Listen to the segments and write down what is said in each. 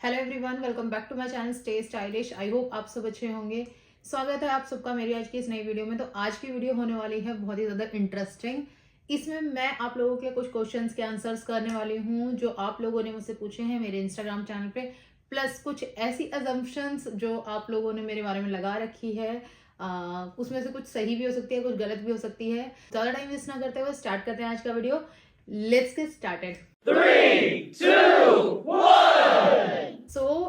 Hello everyone, welcome back to my channel stay stylish. I hope आप सब अच्छे होंगे। स्वागत है आप सबका मेरी आज की इस नई वीडियो में। तो आज की वीडियो होने वाली है बहुत ही ज़्यादा इंटरेस्टिंग। इसमें मैं आप लोगों के कुछ क्वेश्चंस के आंसर्स करने वाली हूँ जो आप लोगों ने मुझसे पूछे हैं मेरे इंस्टाग्राम चैनल पे, प्लस कुछ ऐसी अजम्पशंस जो आप लोगों ने मेरे बारे में लगा रखी है। उसमें से कुछ सही भी हो सकती है, कुछ गलत भी हो सकती है। ज़्यादा टाइम वेस्ट ना करते हुए स्टार्ट करते हैं आज का वीडियो। Let's get started. 3, 2, 1.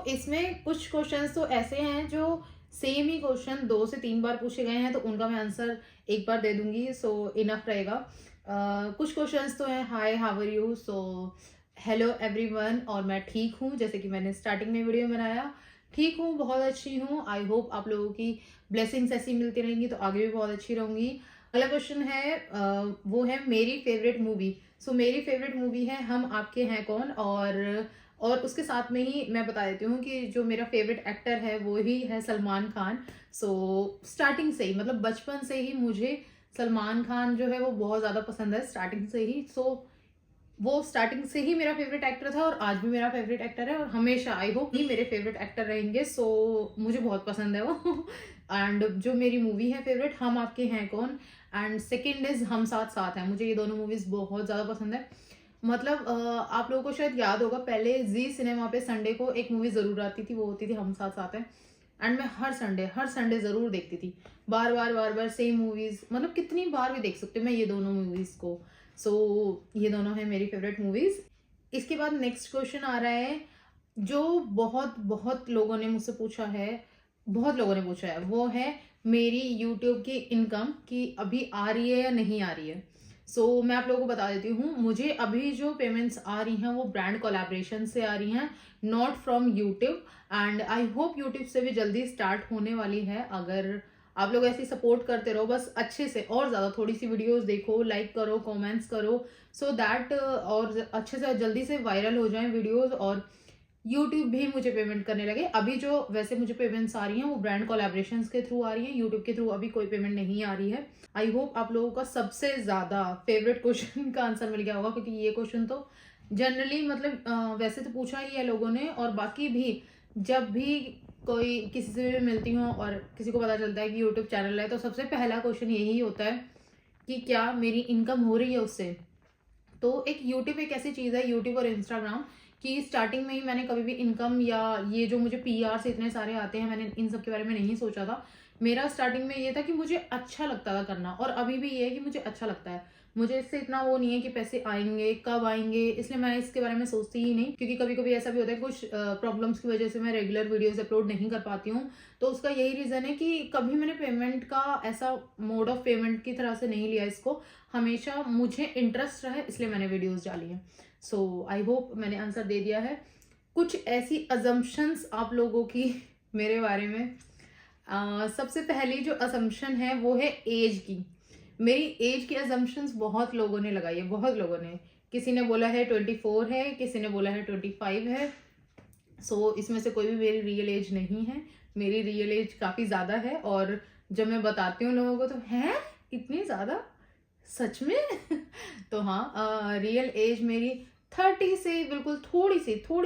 इसमें कुछ क्वेश्चंस तो ऐसे हैं जो सेम ही क्वेश्चन 2 से 3 बार पूछे गए हैं, तो उनका मैं आंसर एक बार दे दूंगी, सो इनफ रहेगा। कुछ क्वेश्चंस तो हैं hi how are you, so hello everyone, और मैं ठीक हूँ, जैसे कि मैंने स्टार्टिंग में वीडियो बनाया। ठीक हूँ, बहुत अच्छी हूँ। आई होप आप लोगों की ब्लेसिंग्स ऐसी मिलती रहेंगी तो आगे भी बहुत अच्छी रहूंगी। अगला क्वेश्चन है वो है मेरी फेवरेट मूवी। सो मेरी फेवरेट मूवी है हम आपके हैं कौन, और उसके साथ में ही मैं बता देती हूँ कि जो मेरा फेवरेट एक्टर है वो ही है सलमान खान। सो स्टार्टिंग से ही, मतलब बचपन से ही मुझे सलमान खान जो है वो बहुत ज़्यादा पसंद है, स्टार्टिंग से ही। सो वो स्टार्टिंग से ही मेरा फेवरेट एक्टर था और आज भी मेरा फेवरेट एक्टर है और हमेशा आई होप ही मेरे फेवरेट एक्टर रहेंगे। सो मुझे बहुत पसंद है वो। एंड जो मेरी मूवी है फेवरेट, हम आपके हैं कौन, एंड सेकेंड इज हम साथ साथ हैं। मुझे ये दोनों मूवीज बहुत ज़्यादा पसंद है। मतलब आप लोगों को शायद याद होगा, पहले जी सिनेमा पे संडे को एक मूवी जरूर आती थी, वो होती थी हम साथ साथ हैं। एंड मैं हर संडे जरूर देखती थी, बार बार सेम मूवीज, मतलब कितनी बार भी देख सकते हो मैं ये दोनों मूवीज को। सो ये दोनों है मेरी फेवरेट मूवीज। इसके बाद नेक्स्ट क्वेश्चन आ रहा है जो बहुत बहुत लोगों ने मुझसे पूछा है, बहुत लोगों ने पूछा है, वो है मेरी यूट्यूब की इनकम की अभी आ रही है या नहीं आ रही है। मैं आप लोगों को बता देती हूँ, मुझे अभी जो पेमेंट्स आ रही हैं वो ब्रांड कोलैबोरेशन से आ रही हैं, not from YouTube. And I hope YouTube से भी जल्दी स्टार्ट होने वाली है। अगर आप लोग ऐसे सपोर्ट करते रहो, बस अच्छे से और ज़्यादा थोड़ी सी वीडियोस देखो, लाइक करो, कमेंट्स करो, सो दैट और अच्छे से जल्दी से वायरल हो जाएं वीडियोस और यूट्यूब भी मुझे पेमेंट करने लगे। अभी जो वैसे मुझे पेमेंट्स आ रही हैं वो ब्रांड कोलैबोरेशन के थ्रू आ रही है, यूट्यूब के थ्रू अभी कोई पेमेंट नहीं आ रही है। आई होप आप लोगों का सबसे ज्यादा फेवरेट क्वेश्चन का आंसर मिल गया होगा, क्योंकि ये क्वेश्चन तो जनरली मतलब वैसे तो पूछा ही है लोगों ने, और बाकी भी जब भी कोई किसी से भी मिलती हूँ और किसी को पता चलता है कि यूट्यूब चैनल है, तो सबसे पहला क्वेश्चन यही होता है कि क्या मेरी इनकम हो रही है उससे। तो एक यूट्यूब एक ऐसी चीज़ है, यूट्यूब और इंस्टाग्राम, कि स्टार्टिंग में ही मैंने कभी भी इनकम या ये जो मुझे पीआर से इतने सारे आते हैं, मैंने इन सब के बारे में नहीं सोचा था। मेरा स्टार्टिंग में ये था कि मुझे अच्छा लगता था करना, और अभी भी ये है कि मुझे अच्छा लगता है। मुझे इससे इतना वो नहीं है कि पैसे आएंगे कब आएंगे, इसलिए मैं इसके बारे में सोचती ही नहीं। क्योंकि कभी कभी ऐसा भी होता है कुछ प्रॉब्लम्स की वजह से मैं रेगुलर वीडियोस अपलोड नहीं कर पाती हूँ। तो उसका यही रीज़न है कि कभी मैंने पेमेंट का ऐसा मोड ऑफ पेमेंट की तरह से नहीं लिया इसको। हमेशा मुझे इंटरेस्ट रहा है, इसलिए मैंने वीडियोस डाली है। सो आई होप मैंने आंसर दे दिया है। कुछ ऐसी अजम्पशंस आप लोगों की मेरे बारे में। सबसे पहली जो असम्पशन है वो है एज की। मेरी एज की अजम्पशंस बहुत लोगों ने लगाई है, बहुत लोगों ने। किसी ने बोला है 24 है, किसी ने बोला है 25 है। इसमें से कोई भी मेरी रियल एज नहीं है। मेरी रियल एज काफ़ी ज़्यादा है, और जब मैं बताती हूँ लोगों को तो हैं इतनी ज़्यादा, सच में। तो हाँ, रियल एज मेरी 30 से बिल्कुल थोड़ी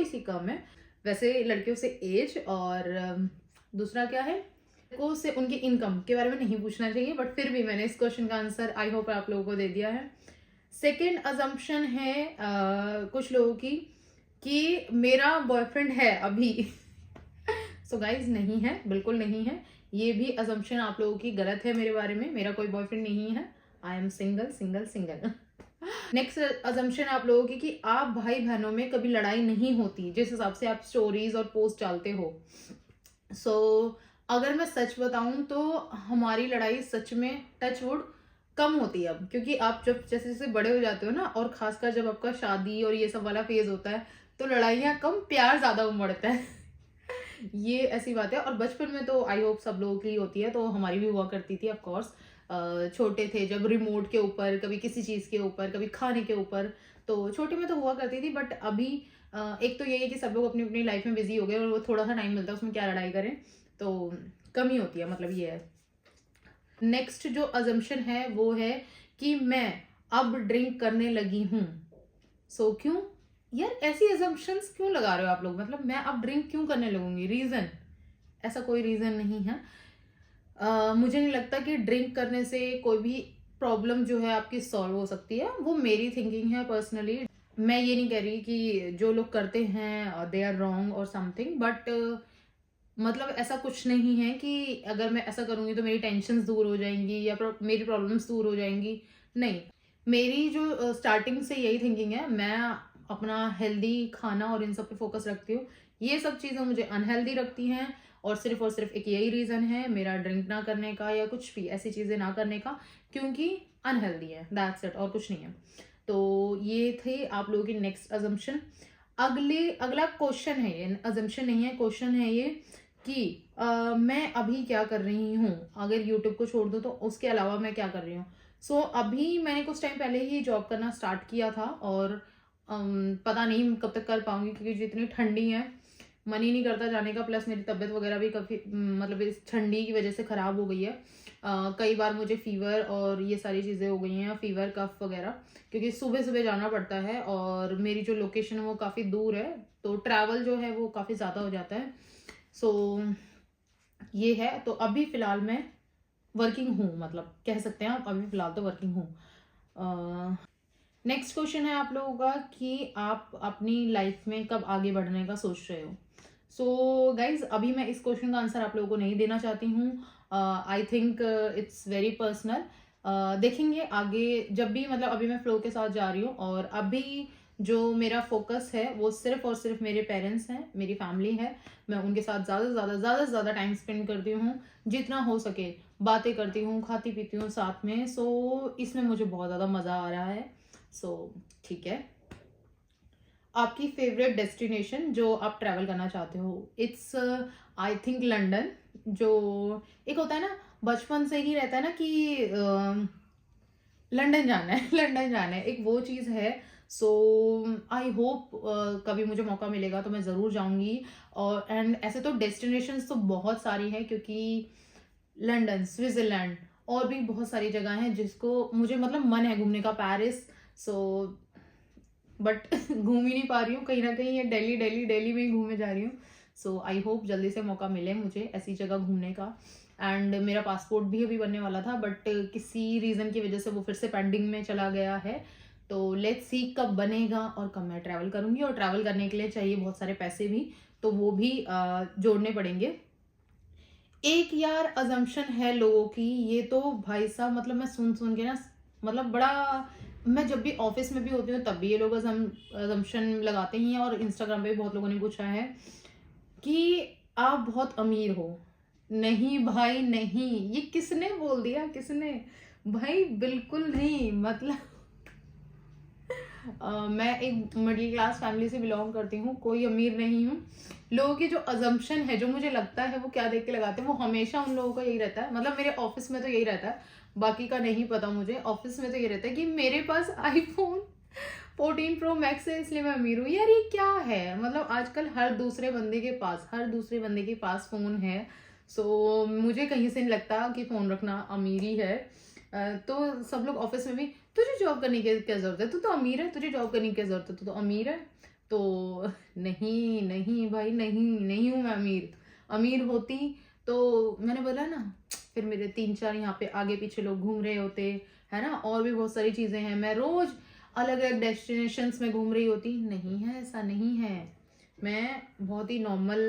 सी कम है वैसे लड़कियों से एज। और दूसरा क्या है, को से उनकी इनकम के बारे में नहीं पूछना चाहिए, बट फिर भी मैंने इस क्वेश्चन का आंसर आई होप आप लोगों को दे दिया है। सेकेंड अजम्पशन है कुछ लोगों की कि मेरा बॉयफ्रेंड है अभी। सो गाइज नहीं है, बिल्कुल नहीं है। ये भी अजम्पशन आप लोगों की गलत है मेरे बारे में। मेरा कोई बॉयफ्रेंड नहीं है। I am single single single. Next assumption आप लोगों की कि आप भाई बहनों में कभी लड़ाई नहीं होती, जिस हिसाब से आप स्टोरीज और पोस्ट डालते हो। अगर मैं सच बताऊं तो हमारी लड़ाई सच में टच वुड कम होती है अब, क्योंकि आप जब जैसे जैसे बड़े हो जाते हो ना, और खासकर जब आपका शादी और ये सब वाला फेज होता है, तो लड़ाइयाँ कम, प्यार ज्यादा उमड़ता है। ये ऐसी बात है। और बचपन में तो आई होप सब लोगों की होती है, तो हमारी भी हुआ करती थी ऑफ कोर्स। छोटे थे जब, रिमोट के ऊपर, कभी किसी चीज के ऊपर, कभी खाने के ऊपर, तो छोटे में तो हुआ करती थी। बट अभी एक तो ये है कि सब लोग अपनी अपनी लाइफ में बिजी हो गए और वो थोड़ा सा टाइम मिलता है, उसमें क्या लड़ाई करें, तो कम ही होती है, मतलब ये है। नेक्स्ट जो अजम्पशन है वो है कि मैं अब ड्रिंक करने लगी हूँ। क्यों? यार ऐसी assumptions क्यों लगा रहे हो आप लोग? मतलब मैं अब ड्रिंक क्यों करने लगूंगी? रीजन, ऐसा कोई रीजन नहीं है। मुझे नहीं लगता कि ड्रिंक करने से कोई भी प्रॉब्लम जो है आपकी सॉल्व हो सकती है। वो मेरी थिंकिंग है पर्सनली। मैं ये नहीं कह रही कि जो लोग करते हैं दे आर रॉन्ग और समथिंग, बट मतलब ऐसा कुछ नहीं है कि अगर मैं ऐसा करूंगी तो मेरी टेंशन्स दूर हो जाएंगी या मेरी प्रॉब्लम्स दूर हो जाएंगी। नहीं, मेरी जो स्टार्टिंग से यही थिंकिंग है। मैं अपना हेल्दी खाना और इन सब पे फोकस रखती हूँ। ये सब चीज़ें मुझे अनहेल्दी रखती हैं और सिर्फ एक यही रीज़न है मेरा ड्रिंक ना करने का या कुछ भी ऐसी चीज़ें ना करने का, क्योंकि अनहेल्दी है, दैट्स इट, और कुछ नहीं है। तो ये थे आप लोगों की नेक्स्ट अजम्पशन। अगला क्वेश्चन है, ये अजम्पशन नहीं है, क्वेश्चन है ये कि मैं अभी क्या कर रही हूँ, अगर यूट्यूब को छोड़ दूँ तो उसके अलावा मैं क्या कर रही हूँ। सो अभी मैंने कुछ टाइम पहले ही जॉब करना स्टार्ट किया था और पता नहीं कब तक कर पाऊंगी, क्योंकि जितनी ठंडी है मन ही नहीं करता जाने का। प्लस मेरी तबीयत वगैरह भी काफ़ी मतलब इस ठंडी की वजह से ख़राब हो गई है। कई बार मुझे फीवर और ये सारी चीज़ें हो गई हैं, फीवर कफ वगैरह, क्योंकि सुबह सुबह जाना पड़ता है और मेरी जो लोकेशन है वो काफ़ी दूर है, तो ट्रैवल जो है वो काफ़ी ज़्यादा हो जाता है। सो ये है। तो अभी फ़िलहाल मैं वर्किंग हूँ, मतलब कह सकते हैं आप, अभी फ़िलहाल तो वर्किंग हूँ। नेक्स्ट क्वेश्चन है आप लोगों का कि आप अपनी लाइफ में कब आगे बढ़ने का सोच रहे हो। सो गाइज, अभी मैं इस क्वेश्चन का आंसर आप लोगों को नहीं देना चाहती हूँ। I think it's very personal. देखेंगे आगे जब भी, मतलब अभी मैं फ्लो के साथ जा रही हूँ और अभी जो मेरा फोकस है वो सिर्फ और सिर्फ मेरे पेरेंट्स हैं, मेरी फैमिली है। मैं उनके साथ ज़्यादा से ज़्यादा टाइम स्पेंड करती हूँ, जितना हो सके बातें करती हूँ, खाती पीती हूँ साथ में। सो इसमें मुझे बहुत ज़्यादा मज़ा आ रहा है। सो ठीक है। आपकी फेवरेट डेस्टिनेशन जो आप ट्रैवल करना चाहते हो? It's I think London. जो एक होता है ना, बचपन से ही रहता है ना कि लंदन जाना है लंदन जाना है, एक वो चीज़ है। सो आई होप कभी मुझे मौका मिलेगा तो मैं ज़रूर जाऊंगी। और एंड ऐसे तो डेस्टिनेशंस तो बहुत सारी हैं, क्योंकि लंदन, स्विट्जरलैंड और भी बहुत सारी जगह हैं जिसको मुझे मतलब मन है घूमने का, पेरिस। सो बट घूम ही नहीं पा रही हूँ, कहीं ना कहीं ये दिल्ली में ही घूमे जा रही हूँ। सो आई होप जल्दी से मौका मिले मुझे ऐसी जगह घूमने का। एंड मेरा पासपोर्ट भी अभी बनने वाला था, बट किसी रीज़न की वजह से वो फिर से पेंडिंग में चला गया है। तो लेट्स सी कब बनेगा और कब मैं ट्रैवल करूँगी। और ट्रैवल करने के लिए चाहिए बहुत सारे पैसे भी, तो वो भी जोड़ने पड़ेंगे। एक यार अजम्पशन है लोगों की, ये तो भाई साहब मतलब मैं सुन के ना, मतलब बड़ा, मैं जब भी ऑफिस में भी होती हूँ तब भी ये लोग अजम्पशन लगाते ही हैं, और इंस्टाग्राम पे भी बहुत लोगों ने पूछा है कि आप बहुत अमीर हो। नहीं भाई नहीं, ये किसने बोल दिया, किसने? भाई बिल्कुल नहीं, मतलब मैं एक मिडिल क्लास फैमिली से बिलोंग करती हूँ, कोई अमीर नहीं हूँ। लोगों की जो अजम्पशन है, जो मुझे लगता है वो क्या देख के लगाते हैं, वो हमेशा उन लोगों का यही रहता है। मतलब मेरे ऑफिस में तो यही रहता है, बाकी का नहीं पता मुझे। ऑफिस में तो ये रहता है कि मेरे पास आईफोन 14 प्रो मैक्स है इसलिए मैं अमीर हूँ। यार ये क्या है? मतलब आजकल हर दूसरे बंदे के पास फोन है। सो मुझे कहीं से नहीं लगता कि फोन रखना अमीरी है। तो सब लोग ऑफिस में भी, तुझे जॉब करने की क्या जरूरत है, तू तो अमीर है, तुझे जॉब करने की क्या जरूरत है, तू तो अमीर है। तो नहीं नहीं भाई, नहीं हूँ मैं अमीर। अमीर होती तो मैंने बोला ना, फिर मेरे 3-4 यहाँ पे आगे पीछे लोग घूम रहे होते, है ना। और भी बहुत सारी चीजें हैं, मैं रोज अलग अलग डेस्टिनेशंस में घूम रही होती। नहीं है, ऐसा नहीं है। मैं बहुत ही नॉर्मल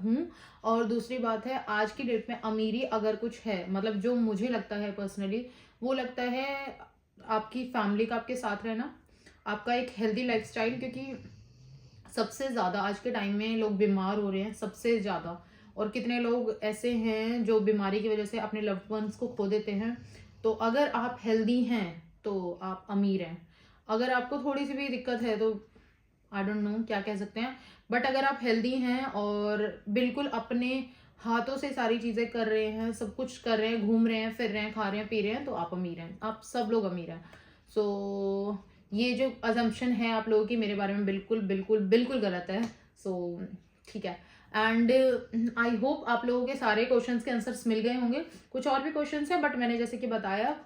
हूँ। और दूसरी बात है, आज की डेट में अमीरी अगर कुछ है, मतलब जो मुझे लगता है पर्सनली, वो लगता है आपकी फैमिली का आपके साथ रहना, आपका एक हेल्दी लाइफस्टाइल। क्योंकि सबसे ज़्यादा आज के टाइम में लोग बीमार हो रहे हैं, सबसे ज़्यादा। और कितने लोग ऐसे हैं जो बीमारी की वजह से अपने लव्ड वंस को खो देते हैं। तो अगर आप हेल्दी हैं तो आप अमीर हैं। अगर आपको थोड़ी सी भी दिक्कत है तो आई डोंट नो क्या कह सकते हैं, बट अगर आप हेल्दी हैं और बिल्कुल अपने हाथों से सारी चीज़ें कर रहे हैं, सब कुछ कर रहे हैं, घूम रहे हैं, फिर रहे हैं, खा रहे हैं, पी रहे हैं, तो आप अमीर हैं। आप सब लोग अमीर हैं। सो ये जो अजम्पशन है आप लोगों की मेरे बारे में, बिल्कुल बिल्कुल बिल्कुल गलत है। सो ठीक है। एंड आई होप आप लोगों के सारे क्वेश्चंस के आंसर्स मिल गए होंगे। कुछ और भी क्वेश्चंस हैं, बट मैंने जैसे कि बताया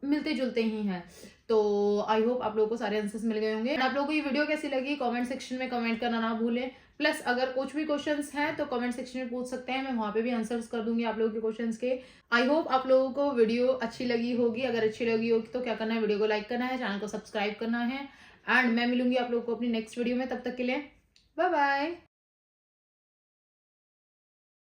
मिलते जुलते ही हैं। तो आई होप आप लोगों को सारे आंसर्स मिल गए होंगे। आप लोगों को ये वीडियो कैसी लगी कमेंट सेक्शन में कमेंट करना ना भूलें। प्लस अगर कुछ भी क्वेश्चंस हैं तो कमेंट सेक्शन में पूछ सकते हैं, मैं वहाँ पे भी आंसर्स कर दूंगी आप लोगों के क्वेश्चंस के। आई होप आप लोगों को वीडियो अच्छी लगी होगी। अगर अच्छी लगी होगी तो क्या करना है, वीडियो को लाइक करना है, चैनल को सब्सक्राइब करना है। एंड मैं मिलूंगी आप लोगों को अपनी नेक्स्ट वीडियो में, तब तक के लिए बाय बाय।